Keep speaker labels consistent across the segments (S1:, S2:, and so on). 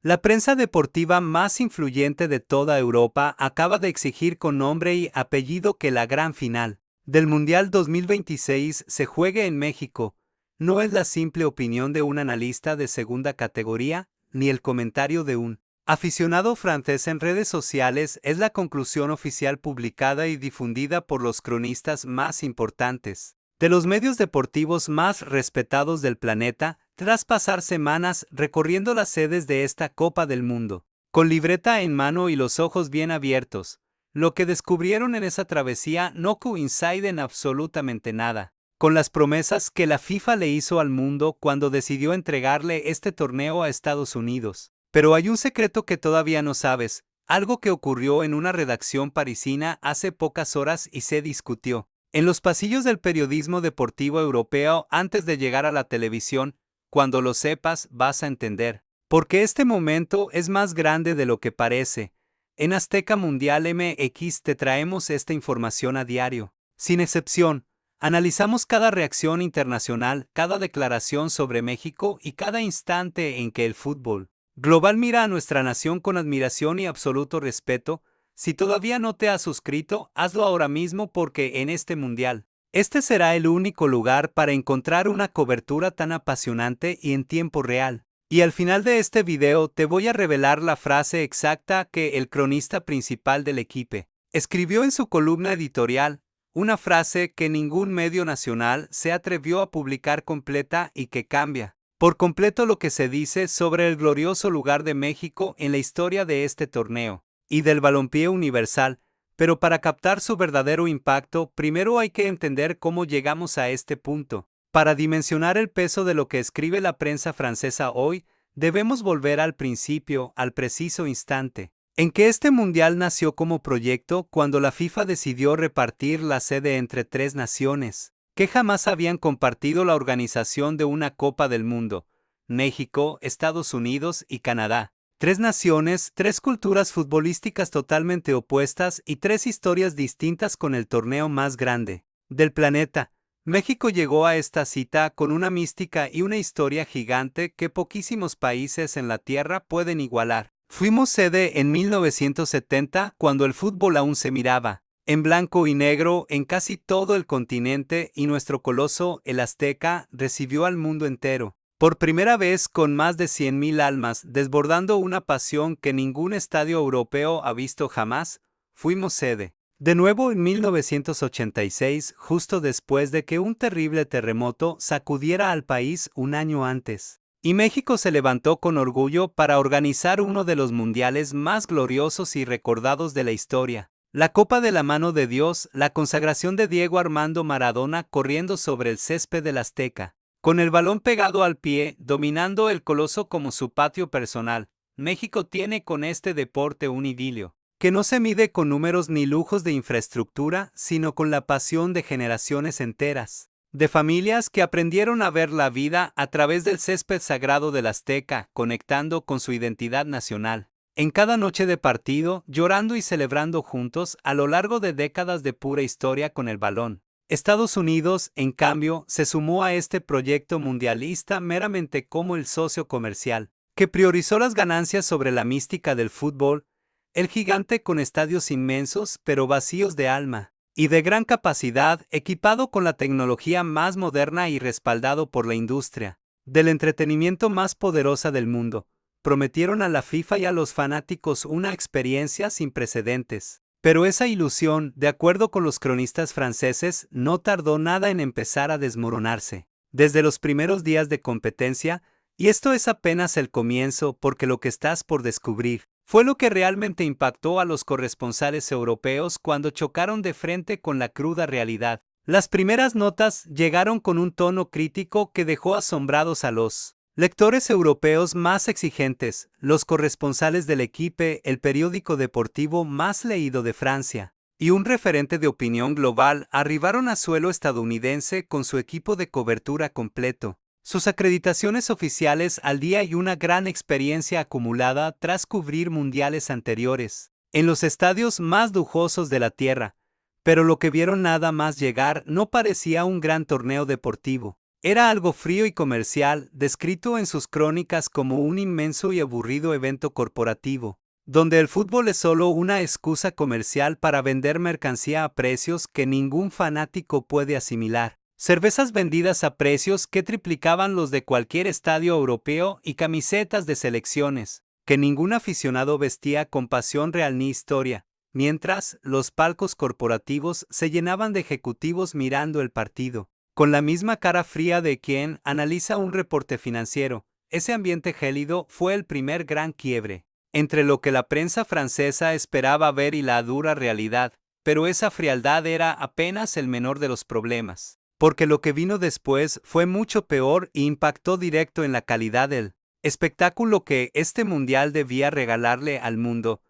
S1: La prensa deportiva más influyente de toda Europa acaba de exigir con nombre y apellido que la gran final del Mundial 2026 se juegue en México. No es la simple opinión de un analista de segunda categoría, ni el comentario de un aficionado francés en redes sociales, es la conclusión oficial publicada y difundida por los cronistas más importantes de los medios deportivos más respetados del planeta, tras pasar semanas recorriendo las sedes de esta Copa del Mundo, con libreta en mano y los ojos bien abiertos. Lo que descubrieron en esa travesía no coincide en absolutamente nada con las promesas que la FIFA le hizo al mundo cuando decidió entregarle este torneo a Estados Unidos. Pero hay un secreto que todavía no sabes, algo que ocurrió en una redacción parisina hace pocas horas y se discutió en los pasillos del periodismo deportivo europeo antes de llegar a la televisión. Cuando lo sepas, vas a entender. Porque este momento es más grande de lo que parece. En Azteca Mundial MX te traemos esta información a diario. Sin excepción, analizamos cada reacción internacional, cada declaración sobre México y cada instante en que el fútbol global mira a nuestra nación con admiración y absoluto respeto. Si todavía no te has suscrito, hazlo ahora mismo porque en este mundial, este será el único lugar para encontrar una cobertura tan apasionante y en tiempo real. Y al final de este video te voy a revelar la frase exacta que el cronista principal del equipo escribió en su columna editorial, una frase que ningún medio nacional se atrevió a publicar completa y que cambia por completo lo que se dice sobre el glorioso lugar de México en la historia de este torneo y del balompié universal. Pero para captar su verdadero impacto, primero hay que entender cómo llegamos a este punto. Para dimensionar el peso de lo que escribe la prensa francesa hoy, debemos volver al principio, al preciso instante en que este mundial nació como proyecto cuando la FIFA decidió repartir la sede entre tres naciones que jamás habían compartido la organización de una Copa del Mundo: México, Estados Unidos y Canadá. Tres naciones, tres culturas futbolísticas totalmente opuestas y tres historias distintas con el torneo más grande del planeta. México llegó a esta cita con una mística y una historia gigante que poquísimos países en la Tierra pueden igualar. Fuimos sede en 1970 cuando el fútbol aún se miraba en blanco y negro en casi todo el continente y nuestro coloso, el Azteca, recibió al mundo entero. Por primera vez con más de 100,000 almas, desbordando una pasión que ningún estadio europeo ha visto jamás, fuimos sede. De nuevo en 1986, justo después de que un terrible terremoto sacudiera al país un año antes. Y México se levantó con orgullo para organizar uno de los mundiales más gloriosos y recordados de la historia. La Copa de la Mano de Dios, la consagración de Diego Armando Maradona corriendo sobre el césped del Azteca, con el balón pegado al pie, dominando el coloso como su patio personal. México tiene con este deporte un idilio que no se mide con números ni lujos de infraestructura, sino con la pasión de generaciones enteras, de familias que aprendieron a ver la vida a través del césped sagrado del Azteca, conectando con su identidad nacional. En cada noche de partido, llorando y celebrando juntos a lo largo de décadas de pura historia con el balón. Estados Unidos, en cambio, se sumó a este proyecto mundialista meramente como el socio comercial, que priorizó las ganancias sobre la mística del fútbol. El gigante con estadios inmensos pero vacíos de alma, y de gran capacidad, equipado con la tecnología más moderna y respaldado por la industria del entretenimiento más poderosa del mundo, prometieron a la FIFA y a los fanáticos una experiencia sin precedentes. Pero esa ilusión, de acuerdo con los cronistas franceses, no tardó nada en empezar a desmoronarse. Desde los primeros días de competencia, y esto es apenas el comienzo porque lo que estás por descubrir fue lo que realmente impactó a los corresponsales europeos cuando chocaron de frente con la cruda realidad. Las primeras notas llegaron con un tono crítico que dejó asombrados a los lectores europeos más exigentes, los corresponsales del Equipe, el periódico deportivo más leído de Francia, y un referente de opinión global, arribaron a suelo estadounidense con su equipo de cobertura completo, sus acreditaciones oficiales al día y una gran experiencia acumulada tras cubrir mundiales anteriores, en los estadios más lujosos de la Tierra. Pero lo que vieron nada más llegar no parecía un gran torneo deportivo. Era algo frío y comercial, descrito en sus crónicas como un inmenso y aburrido evento corporativo, donde el fútbol es solo una excusa comercial para vender mercancía a precios que ningún fanático puede asimilar. Cervezas vendidas a precios que triplicaban los de cualquier estadio europeo y camisetas de selecciones, que ningún aficionado vestía con pasión real ni historia, mientras los palcos corporativos se llenaban de ejecutivos mirando el partido, con la misma cara fría de quien analiza un reporte financiero. Ese ambiente gélido fue el primer gran quiebre entre lo que la prensa francesa esperaba ver y la dura realidad, pero esa frialdad era apenas el menor de los problemas, porque lo que vino después fue mucho peor e impactó directo en la calidad del espectáculo que este mundial debía regalarle al mundo.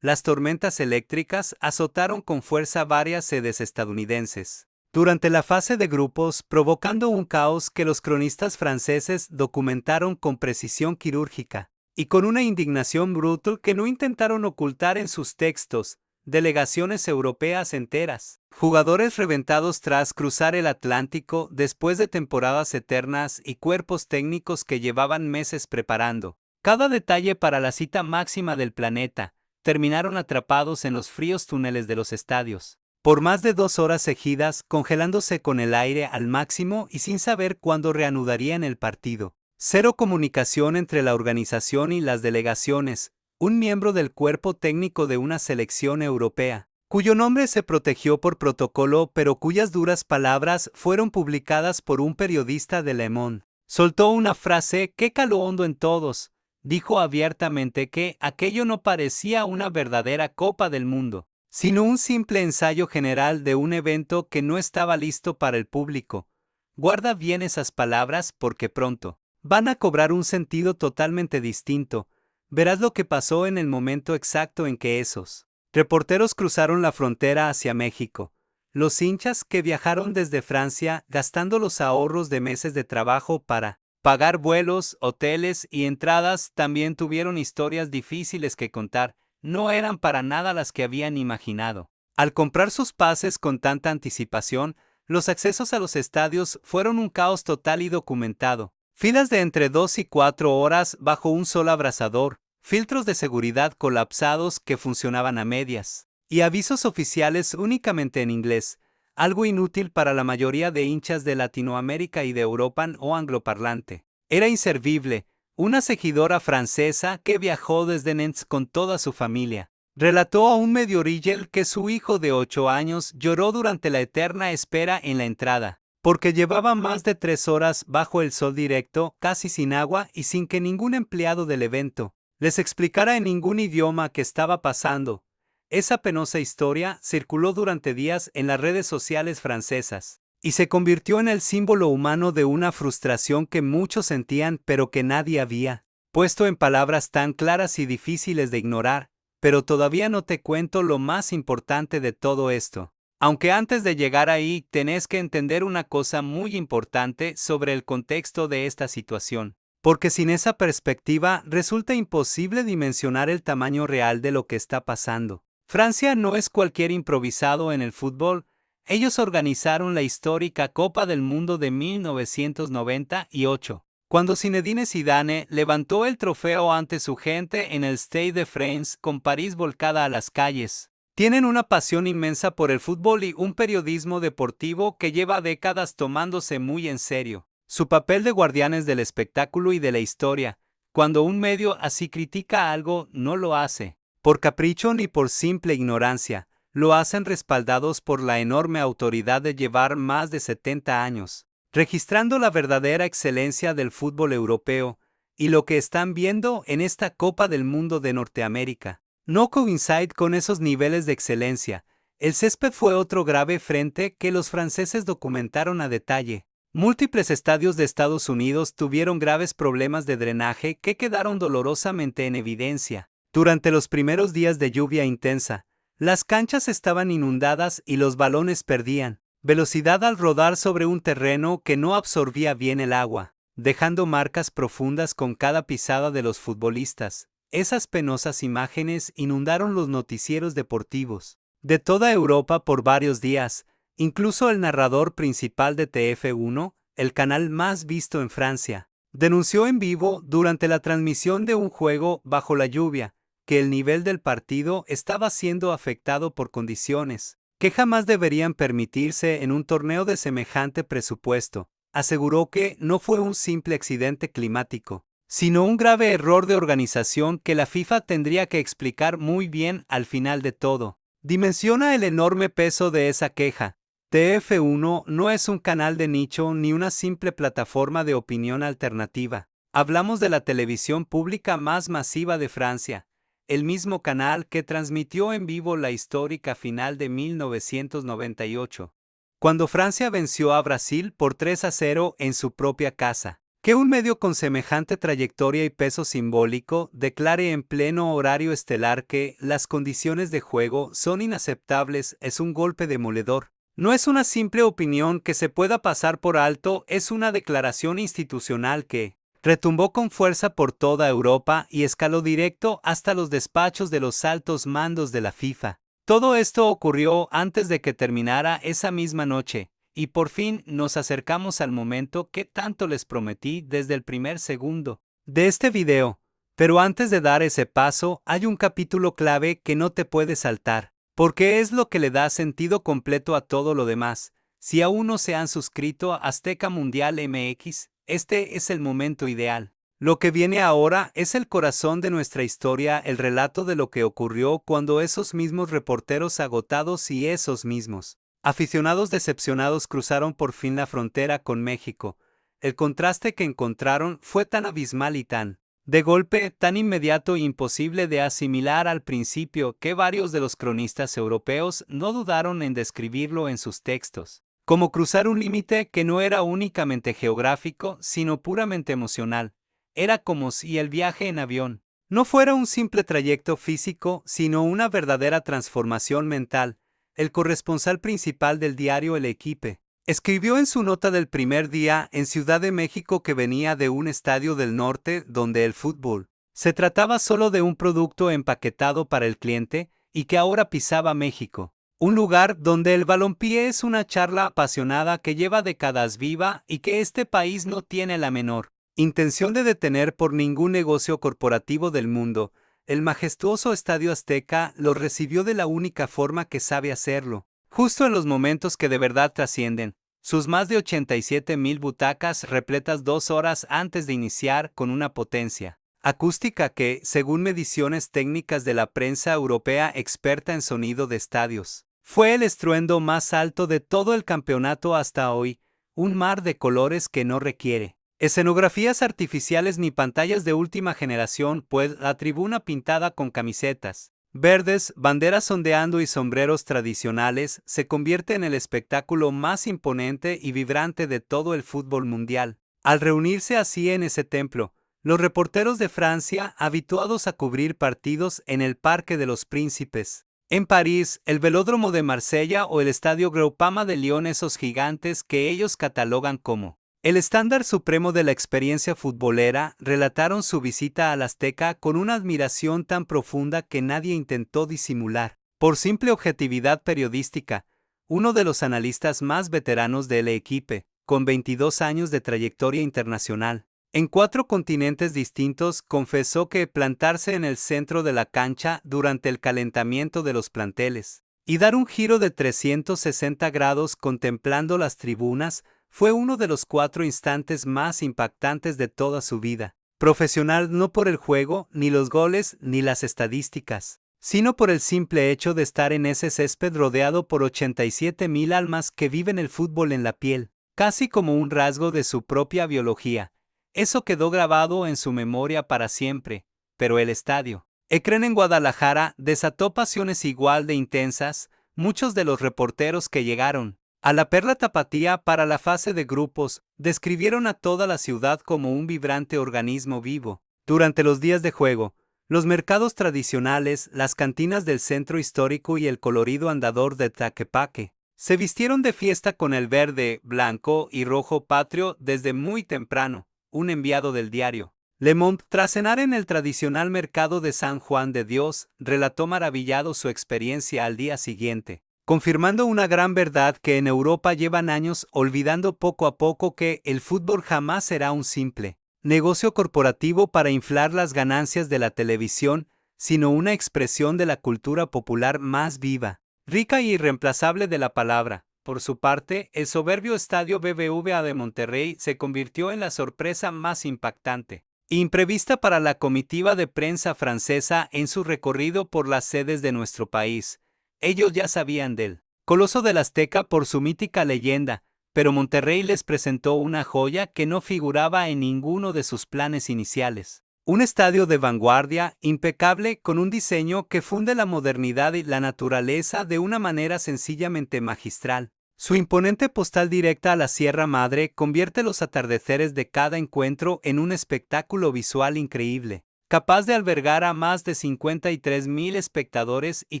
S1: Las tormentas eléctricas azotaron con fuerza varias sedes estadounidenses durante la fase de grupos, provocando un caos que los cronistas franceses documentaron con precisión quirúrgica y con una indignación brutal que no intentaron ocultar en sus textos. Delegaciones europeas enteras, jugadores reventados tras cruzar el Atlántico después de temporadas eternas y cuerpos técnicos que llevaban meses preparando cada detalle para la cita máxima del planeta, terminaron atrapados en los fríos túneles de los estadios por más de 2 horas seguidas, congelándose con el aire al máximo y sin saber cuándo reanudarían el partido. Cero comunicación entre la organización y las delegaciones. Un miembro del cuerpo técnico de una selección europea, cuyo nombre se protegió por protocolo pero cuyas duras palabras fueron publicadas por un periodista de Le Monde, soltó una frase que caló hondo en todos. Dijo abiertamente que aquello no parecía una verdadera Copa del Mundo, sino un simple ensayo general de un evento que no estaba listo para el público. Guarda bien esas palabras porque pronto van a cobrar un sentido totalmente distinto. Verás lo que pasó en el momento exacto en que esos reporteros cruzaron la frontera hacia México. Los hinchas que viajaron desde Francia gastando los ahorros de meses de trabajo para pagar vuelos, hoteles y entradas también tuvieron historias difíciles que contar. No eran para nada las que habían imaginado. Al comprar sus pases con tanta anticipación, los accesos a los estadios fueron un caos total y documentado. Filas de entre 2 y 4 horas bajo un sol abrasador, filtros de seguridad colapsados que funcionaban a medias, y avisos oficiales únicamente en inglés, algo inútil para la mayoría de hinchas de Latinoamérica y de Europa o angloparlante. Era inservible. Una seguidora francesa que viajó desde Nantes con toda su familia relató a un medio Rigel que su hijo de 8 años lloró durante la eterna espera en la entrada, porque llevaba más de 3 horas bajo el sol directo, casi sin agua y sin que ningún empleado del evento les explicara en ningún idioma qué estaba pasando. Esa penosa historia circuló durante días en las redes sociales francesas y se convirtió en el símbolo humano de una frustración que muchos sentían pero que nadie había puesto en palabras tan claras y difíciles de ignorar. Pero todavía no te cuento lo más importante de todo esto. Aunque antes de llegar ahí tenés que entender una cosa muy importante sobre el contexto de esta situación, porque sin esa perspectiva resulta imposible dimensionar el tamaño real de lo que está pasando. Francia no es cualquier improvisado en el fútbol. Ellos organizaron la histórica Copa del Mundo de 1998, cuando Zinedine Zidane levantó el trofeo ante su gente en el Stade de France con París volcada a las calles. Tienen una pasión inmensa por el fútbol y un periodismo deportivo que lleva décadas tomándose muy en serio su papel de guardianes del espectáculo y de la historia. Cuando un medio así critica algo, no lo hace por capricho ni por simple ignorancia. Lo hacen respaldados por la enorme autoridad de llevar más de 70 años, registrando la verdadera excelencia del fútbol europeo, y lo que están viendo en esta Copa del Mundo de Norteamérica no coincide con esos niveles de excelencia. El césped fue otro grave frente que los franceses documentaron a detalle. Múltiples estadios de Estados Unidos tuvieron graves problemas de drenaje que quedaron dolorosamente en evidencia. Durante los primeros días de lluvia intensa, las canchas estaban inundadas y los balones perdían velocidad al rodar sobre un terreno que no absorbía bien el agua, dejando marcas profundas con cada pisada de los futbolistas. Esas penosas imágenes inundaron los noticieros deportivos de toda Europa por varios días. Incluso el narrador principal de TF1, el canal más visto en Francia, denunció en vivo durante la transmisión de un juego bajo la lluvia que el nivel del partido estaba siendo afectado por condiciones que jamás deberían permitirse en un torneo de semejante presupuesto. Aseguró que no fue un simple accidente climático, sino un grave error de organización que la FIFA tendría que explicar muy bien al final de todo. Dimensiona el enorme peso de esa queja. TF1 no es un canal de nicho ni una simple plataforma de opinión alternativa. Hablamos de la televisión pública más masiva de Francia, el mismo canal que transmitió en vivo la histórica final de 1998, cuando Francia venció a Brasil por 3-0 en su propia casa. Que un medio con semejante trayectoria y peso simbólico declare en pleno horario estelar que las condiciones de juego son inaceptables es un golpe demoledor. No es una simple opinión que se pueda pasar por alto, es una declaración institucional que retumbó con fuerza por toda Europa y escaló directo hasta los despachos de los altos mandos de la FIFA. Todo esto ocurrió antes de que terminara esa misma noche, y por fin nos acercamos al momento que tanto les prometí desde el primer segundo de este video. Pero antes de dar ese paso, hay un capítulo clave que no te puedes saltar, porque es lo que le da sentido completo a todo lo demás. Si aún no se han suscrito a Azteca Mundial MX, este es el momento ideal. Lo que viene ahora es el corazón de nuestra historia, el relato de lo que ocurrió cuando esos mismos reporteros agotados y esos mismos aficionados decepcionados cruzaron por fin la frontera con México. El contraste que encontraron fue tan abismal y tan de golpe, tan inmediato e imposible de asimilar al principio que varios de los cronistas europeos no dudaron en describirlo en sus textos como cruzar un límite que no era únicamente geográfico, sino puramente emocional. Era como si el viaje en avión no fuera un simple trayecto físico, sino una verdadera transformación mental. El corresponsal principal del diario El Equipe escribió en su nota del primer día en Ciudad de México que venía de un estadio del norte donde el fútbol se trataba solo de un producto empaquetado para el cliente y que ahora pisaba México. Un lugar donde el balompié es una charla apasionada que lleva décadas viva y que este país no tiene la menor intención de detener por ningún negocio corporativo del mundo. El majestuoso Estadio Azteca lo recibió de la única forma que sabe hacerlo, justo en los momentos que de verdad trascienden. Sus más de 87,000 butacas repletas 2 horas antes de iniciar con una potencia acústica que, según mediciones técnicas de la prensa europea experta en sonido de estadios, fue el estruendo más alto de todo el campeonato hasta hoy, un mar de colores que no requiere escenografías artificiales ni pantallas de última generación, pues la tribuna pintada con camisetas verdes, banderas ondeando y sombreros tradicionales se convierte en el espectáculo más imponente y vibrante de todo el fútbol mundial. Al reunirse así en ese templo, los reporteros de Francia, habituados a cubrir partidos en el Parque de los Príncipes, en París, el Velódromo de Marsella o el Estadio Groupama de Lyon, esos gigantes que ellos catalogan como el estándar supremo de la experiencia futbolera, relataron su visita al Azteca con una admiración tan profunda que nadie intentó disimular. Por simple objetividad periodística, uno de los analistas más veteranos del Equipe, con 22 años de trayectoria internacional, en 4 continentes distintos, confesó que plantarse en el centro de la cancha durante el calentamiento de los planteles y dar un giro de 360 grados contemplando las tribunas fue uno de los 4 instantes más impactantes de toda su vida profesional, no por el juego, ni los goles, ni las estadísticas, sino por el simple hecho de estar en ese césped rodeado por 87,000 almas que viven el fútbol en la piel, casi como un rasgo de su propia biología. Eso quedó grabado en su memoria para siempre, pero el estadio Ecren en Guadalajara desató pasiones igual de intensas. Muchos de los reporteros que llegaron a la Perla Tapatía para la fase de grupos describieron a toda la ciudad como un vibrante organismo vivo. Durante los días de juego, los mercados tradicionales, las cantinas del centro histórico y el colorido andador de Tlaquepaque se vistieron de fiesta con el verde, blanco y rojo patrio desde muy temprano. Un enviado del diario Le Monde, tras cenar en el tradicional mercado de San Juan de Dios, relató maravillado su experiencia al día siguiente. confirmando una gran verdad que en Europa llevan años olvidando poco a poco que el fútbol jamás será un simple negocio corporativo para inflar las ganancias de la televisión, sino una expresión de la cultura popular más viva, rica y irreemplazable de la palabra. Por su parte, el soberbio estadio BBVA de Monterrey se convirtió en la sorpresa más impactante e imprevista para la comitiva de prensa francesa en su recorrido por las sedes de nuestro país. Ellos ya sabían del Coloso del Azteca por su mítica leyenda, pero Monterrey les presentó una joya que no figuraba en ninguno de sus planes iniciales. Un estadio de vanguardia, impecable, con un diseño que funde la modernidad y la naturaleza de una manera sencillamente magistral. Su imponente postal directa a la Sierra Madre convierte los atardeceres de cada encuentro en un espectáculo visual increíble, capaz de albergar a más de 53,000 espectadores y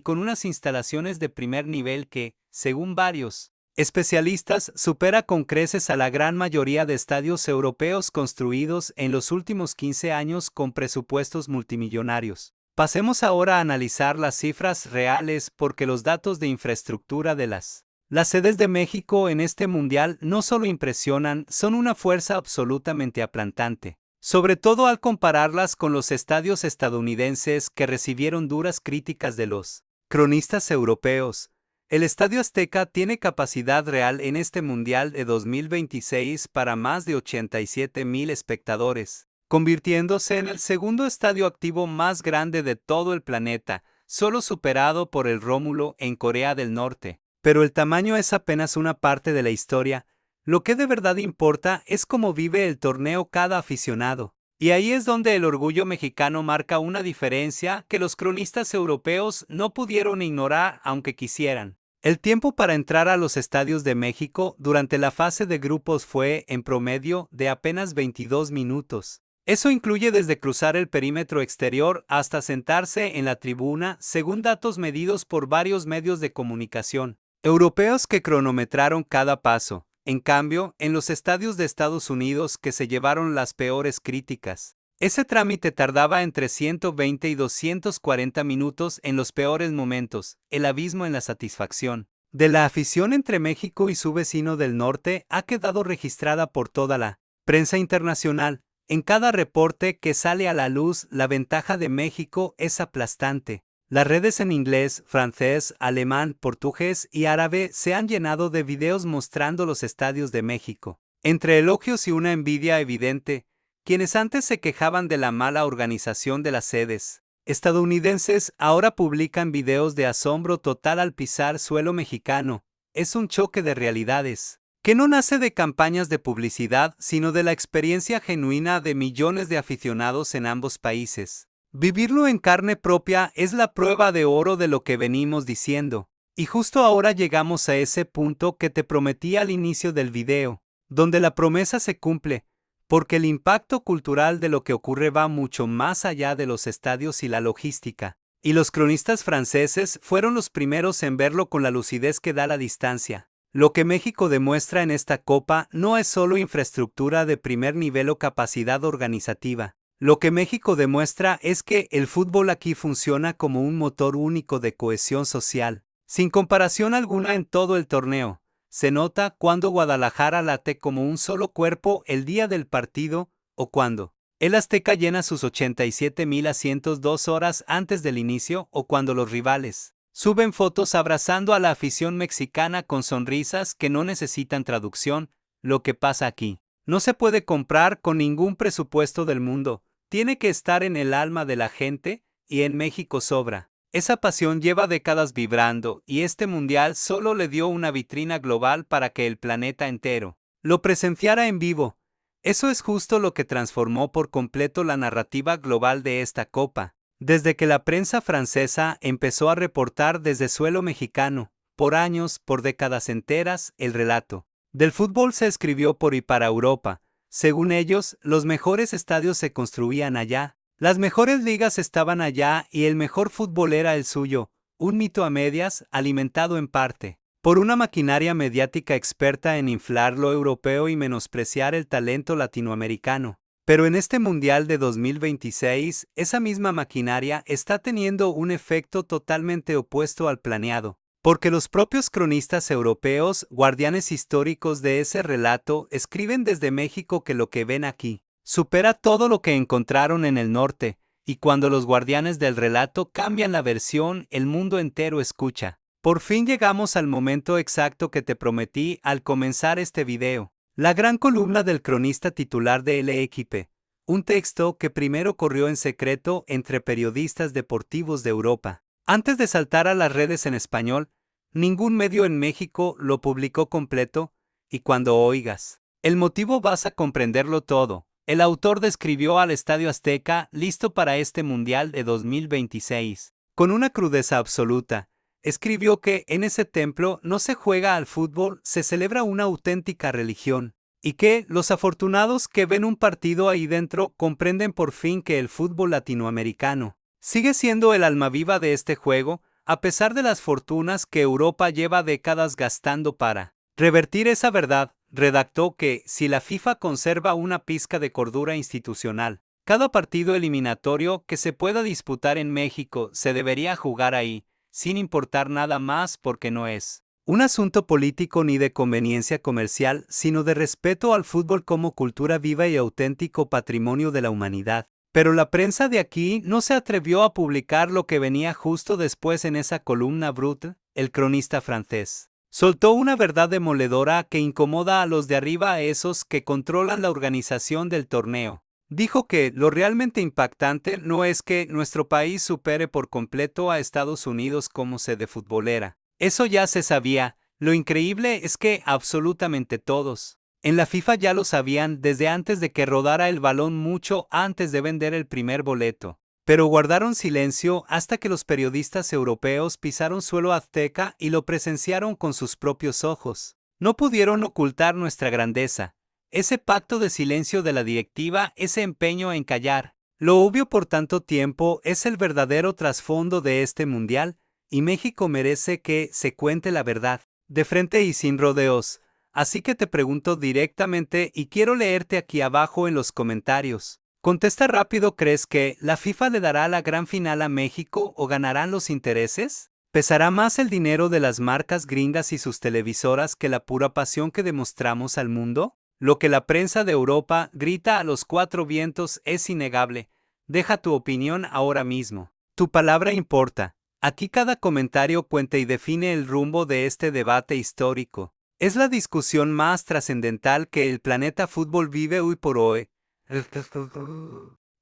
S1: con unas instalaciones de primer nivel que, según varios especialistas, supera con creces a la gran mayoría de estadios europeos construidos en los últimos 15 años con presupuestos multimillonarios. Pasemos ahora a analizar las cifras reales porque los datos de infraestructura de las sedes de México en este mundial no solo impresionan, son una fuerza absolutamente aplastante, sobre todo al compararlas con los estadios estadounidenses que recibieron duras críticas de los cronistas europeos. El Estadio Azteca tiene capacidad real en este Mundial de 2026 para más de 87,000 espectadores, convirtiéndose en el segundo estadio activo más grande de todo el planeta, solo superado por el Rómulo en Corea del Norte. Pero el tamaño es apenas una parte de la historia. Lo que de verdad importa es cómo vive el torneo cada aficionado. Y ahí es donde el orgullo mexicano marca una diferencia que los cronistas europeos no pudieron ignorar aunque quisieran. El tiempo para entrar a los estadios de México durante la fase de grupos fue, en promedio, de apenas 22 minutos. Eso incluye desde cruzar el perímetro exterior hasta sentarse en la tribuna, según datos medidos por varios medios de comunicación europeos que cronometraron cada paso. En cambio, en los estadios de Estados Unidos que se llevaron las peores críticas, ese trámite tardaba entre 120 y 240 minutos en los peores momentos. El abismo en la satisfacción de la afición entre México y su vecino del norte ha quedado registrada por toda la prensa internacional. En cada reporte que sale a la luz, la ventaja de México es aplastante. Las redes en inglés, francés, alemán, portugués y árabe se han llenado de videos mostrando los estadios de México. Entre elogios y una envidia evidente, quienes antes se quejaban de la mala organización de las sedes estadounidenses ahora publican videos de asombro total al pisar suelo mexicano. Es un choque de realidades, que no nace de campañas de publicidad, sino de la experiencia genuina de millones de aficionados en ambos países. Vivirlo en carne propia es la prueba de oro de lo que venimos diciendo. Y justo ahora llegamos a ese punto que te prometí al inicio del video, donde la promesa se cumple, porque el impacto cultural de lo que ocurre va mucho más allá de los estadios y la logística. Y los cronistas franceses fueron los primeros en verlo con la lucidez que da la distancia. Lo que México demuestra en esta Copa no es solo infraestructura de primer nivel o capacidad organizativa. Lo que México demuestra es que el fútbol aquí funciona como un motor único de cohesión social, sin comparación alguna en todo el torneo. Se nota cuando Guadalajara late como un solo cuerpo el día del partido, o cuando el Azteca llena sus 87,000 asientos 2 horas antes del inicio, o cuando los rivales suben fotos abrazando a la afición mexicana con sonrisas que no necesitan traducción. Lo que pasa aquí no se puede comprar con ningún presupuesto del mundo. Tiene que estar en el alma de la gente, y en México sobra. Esa pasión lleva décadas vibrando, y este mundial solo le dio una vitrina global para que el planeta entero lo presenciara en vivo. Eso es justo lo que transformó por completo la narrativa global de esta Copa. Desde que la prensa francesa empezó a reportar desde suelo mexicano, por años, por décadas enteras, el relato del fútbol se escribió por y para Europa. Según ellos, los mejores estadios se construían allá, las mejores ligas estaban allá y el mejor fútbol era el suyo, un mito a medias, alimentado en parte por una maquinaria mediática experta en inflar lo europeo y menospreciar el talento latinoamericano. Pero en este Mundial de 2026, esa misma maquinaria está teniendo un efecto totalmente opuesto al planeado. Porque los propios cronistas europeos, guardianes históricos de ese relato, escriben desde México que lo que ven aquí supera todo lo que encontraron en el norte, y cuando los guardianes del relato cambian la versión, el mundo entero escucha. Por fin llegamos al momento exacto que te prometí al comenzar este video. La gran columna del cronista titular de El Equipe, un texto que primero corrió en secreto entre periodistas deportivos de Europa. Antes de saltar a las redes en español, ningún medio en México lo publicó completo, y cuando oigas el motivo vas a comprenderlo todo. El autor describió al Estadio Azteca listo para este Mundial de 2026. Con una crudeza absoluta, escribió que en ese templo no se juega al fútbol, se celebra una auténtica religión, y que los afortunados que ven un partido ahí dentro comprenden por fin que el fútbol latinoamericano sigue siendo el alma viva de este juego, a pesar de las fortunas que Europa lleva décadas gastando para revertir esa verdad. Redactó que, si la FIFA conserva una pizca de cordura institucional, cada partido eliminatorio que se pueda disputar en México se debería jugar ahí, sin importar nada más porque no es un asunto político ni de conveniencia comercial, sino de respeto al fútbol como cultura viva y auténtico patrimonio de la humanidad. Pero la prensa de aquí no se atrevió a publicar lo que venía justo después en esa columna bruta. El cronista francés soltó una verdad demoledora que incomoda a los de arriba, a esos que controlan la organización del torneo. Dijo que lo realmente impactante no es que nuestro país supere por completo a Estados Unidos como sede futbolera. Eso ya se sabía. Lo increíble es que absolutamente todos en la FIFA ya lo sabían desde antes de que rodara el balón, mucho antes de vender el primer boleto. Pero guardaron silencio hasta que los periodistas europeos pisaron suelo azteca y lo presenciaron con sus propios ojos. No pudieron ocultar nuestra grandeza. Ese pacto de silencio de la directiva, ese empeño en callar lo obvio por tanto tiempo, es el verdadero trasfondo de este mundial, y México merece que se cuente la verdad, de frente y sin rodeos. Así que te pregunto directamente y quiero leerte aquí abajo en los comentarios. Contesta rápido, ¿crees que la FIFA le dará la gran final a México o ganarán los intereses? ¿Pesará más el dinero de las marcas gringas y sus televisoras que la pura pasión que demostramos al mundo? Lo que la prensa de Europa grita a los cuatro vientos es innegable. Deja tu opinión ahora mismo. Tu palabra importa. Aquí cada comentario cuenta y define el rumbo de este debate histórico. Es la discusión más trascendental que el planeta fútbol vive hoy por hoy.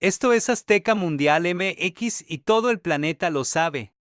S1: Esto es Azteca Mundial MX y todo el planeta lo sabe.